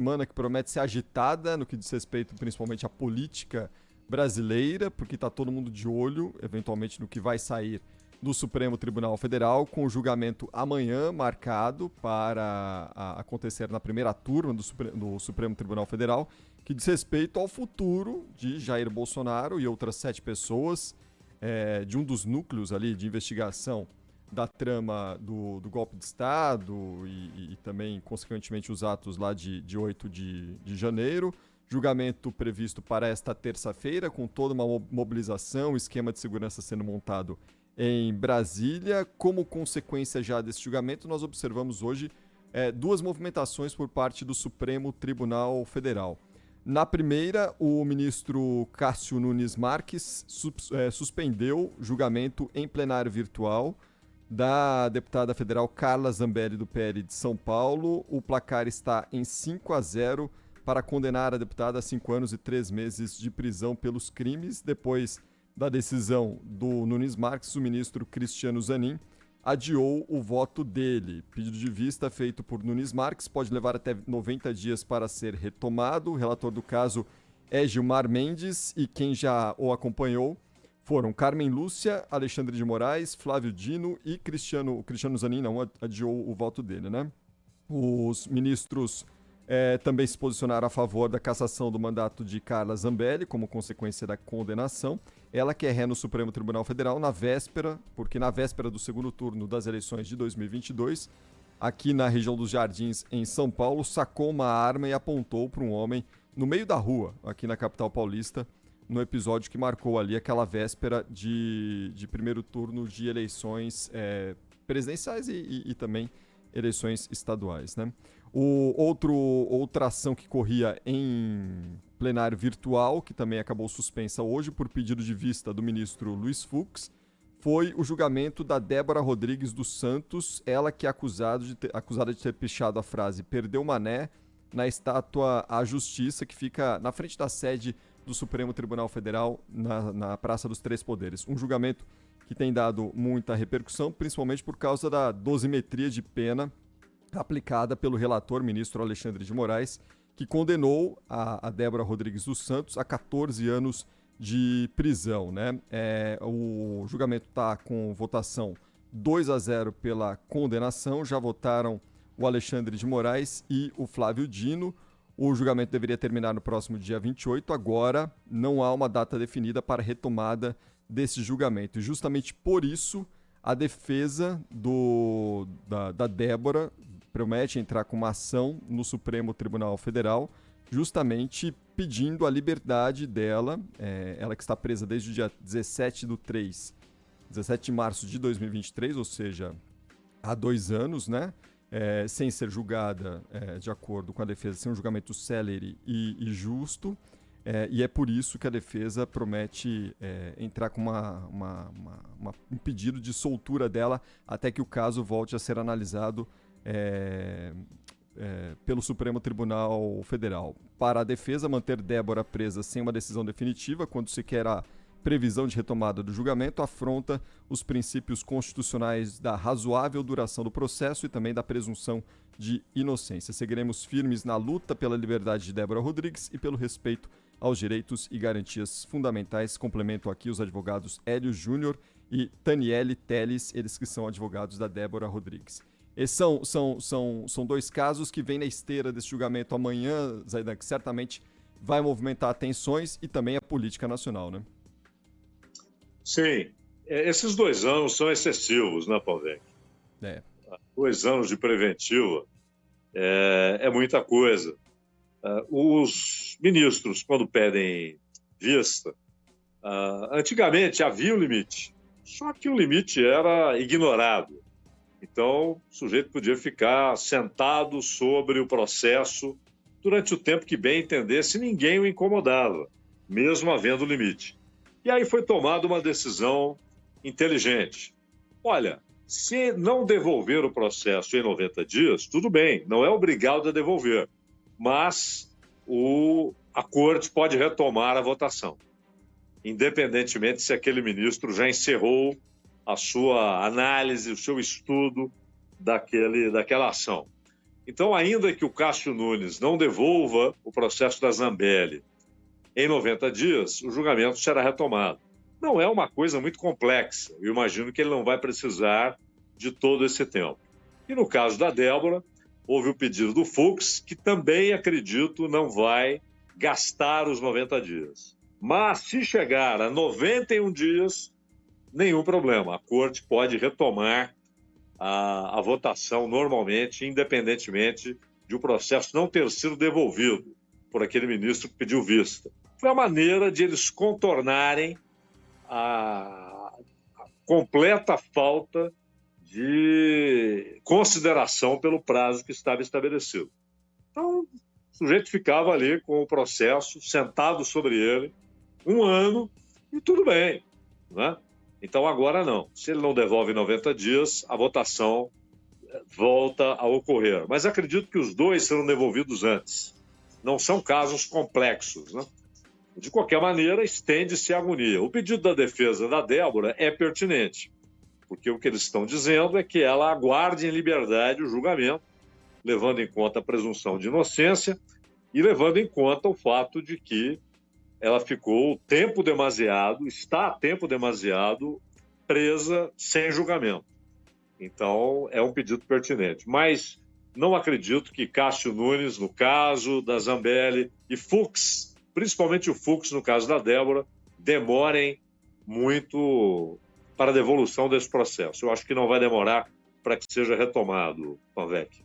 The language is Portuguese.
semana que promete ser agitada no que diz respeito principalmente à política brasileira, porque está todo mundo de olho, eventualmente, no que vai sair do Supremo Tribunal Federal, com o julgamento amanhã marcado para acontecer na primeira turma do Supremo Tribunal Federal, que diz respeito ao futuro de Jair Bolsonaro e outras 7 pessoas, de um dos núcleos ali de investigação da trama do golpe de Estado e também, consequentemente, os atos lá de 8 de janeiro. Julgamento previsto para esta terça-feira, com toda uma mobilização, esquema de segurança sendo montado em Brasília. Como consequência já desse julgamento, nós observamos hoje 2 movimentações por parte do Supremo Tribunal Federal. Na primeira, o ministro Cássio Nunes Marques suspendeu julgamento em plenário virtual da deputada federal Carla Zambelli, do PL de São Paulo. O placar está em 5-0 para condenar a deputada a 5 anos e 3 meses de prisão pelos crimes. Depois da decisão do Nunes Marques, o ministro Cristiano Zanin adiou o voto dele. Pedido de vista feito por Nunes Marques pode levar até 90 dias para ser retomado. O relator do caso é Gilmar Mendes e quem já o acompanhou foram Carmen Lúcia, Alexandre de Moraes, Flávio Dino e Cristiano Zanin não adiou o voto dele, né? Os ministros também se posicionaram a favor da cassação do mandato de Carla Zambelli, como consequência da condenação. Ela que é ré no Supremo Tribunal Federal porque na véspera do segundo turno das eleições de 2022, aqui na região dos Jardins, em São Paulo, sacou uma arma e apontou para um homem no meio da rua, aqui na capital paulista, no episódio que marcou ali aquela véspera de primeiro turno de eleições presidenciais e também eleições estaduais, né? Outra ação que corria em plenário virtual, que também acabou suspensa hoje por pedido de vista do ministro Luiz Fux, foi o julgamento da Débora Rodrigues dos Santos, ela que é acusada de ter pichado a frase "perdeu Mané" na estátua à Justiça, que fica na frente da sede do Supremo Tribunal Federal, na Praça dos Três Poderes. Um julgamento que tem dado muita repercussão, principalmente por causa da dosimetria de pena aplicada pelo relator, ministro Alexandre de Moraes, que condenou a Débora Rodrigues dos Santos a 14 anos de prisão, né? O julgamento está com votação 2-0 pela condenação. Já votaram o Alexandre de Moraes e o Flávio Dino. O julgamento deveria terminar no próximo dia 28. Agora não há uma data definida para a retomada desse julgamento. E justamente por isso a defesa da Débora promete entrar com uma ação no Supremo Tribunal Federal, justamente pedindo a liberdade dela, ela que está presa desde o dia 17 de março de 2023, ou seja, há 2 anos, né? Sem ser julgada, de acordo com a defesa, sem um julgamento célere e justo, e é por isso que a defesa promete entrar com um pedido de soltura dela até que o caso volte a ser analisado pelo Supremo Tribunal Federal. Para a defesa, manter Débora presa sem uma decisão definitiva, quando sequer há previsão de retomada do julgamento, afronta os princípios constitucionais da razoável duração do processo e também da presunção de inocência. Seguiremos firmes na luta pela liberdade de Débora Rodrigues e pelo respeito aos direitos e garantias fundamentais. Complemento aqui os advogados Hélio Júnior e Taniele Teles, eles que são advogados da Débora Rodrigues. Esses são 2 casos que vêm na esteira desse julgamento amanhã, Zaidan, que certamente vai movimentar atenções e também a política nacional, né? Sim. Esses 2 anos são excessivos, né, Paulinho? 2 anos de preventiva é muita coisa. Os ministros, quando pedem vista, antigamente havia um limite, só que o limite era ignorado. Então, o sujeito podia ficar sentado sobre o processo durante o tempo que bem entendesse, ninguém o incomodava, mesmo havendo limite. E aí foi tomada uma decisão inteligente. Olha, se não devolver o processo em 90 dias, tudo bem, não é obrigado a devolver, mas a corte pode retomar a votação, independentemente se aquele ministro já encerrou a sua análise, o seu estudo daquela ação. Então, ainda que o Cássio Nunes não devolva o processo da Zambelli em 90 dias, o julgamento será retomado. Não é uma coisa muito complexa. Eu imagino que ele não vai precisar de todo esse tempo. E no caso da Débora, houve o pedido do Fux, que também, acredito, não vai gastar os 90 dias. Mas, se chegar a 91 dias, nenhum problema. A Corte pode retomar a votação normalmente, independentemente de o processo não ter sido devolvido por aquele ministro que pediu vista. Foi a maneira de eles contornarem a completa falta de consideração pelo prazo que estava estabelecido. Então, o sujeito ficava ali com o processo sentado sobre ele 1 ano e tudo bem, né? Então, agora não. Se ele não devolve 90 dias, a votação volta a ocorrer. Mas acredito que os dois serão devolvidos antes. Não são casos complexos, né? De qualquer maneira, estende-se a agonia. O pedido da defesa da Débora é pertinente, porque o que eles estão dizendo é que ela aguarde em liberdade o julgamento, levando em conta a presunção de inocência e levando em conta o fato de que ela ficou está tempo demasiado presa sem julgamento. Então, é um pedido pertinente. Mas não acredito que Cássio Nunes, no caso da Zambelli, e Fux, principalmente o Fux, no caso da Débora, demorem muito para a devolução desse processo. Eu acho que não vai demorar para que seja retomado, Pavec.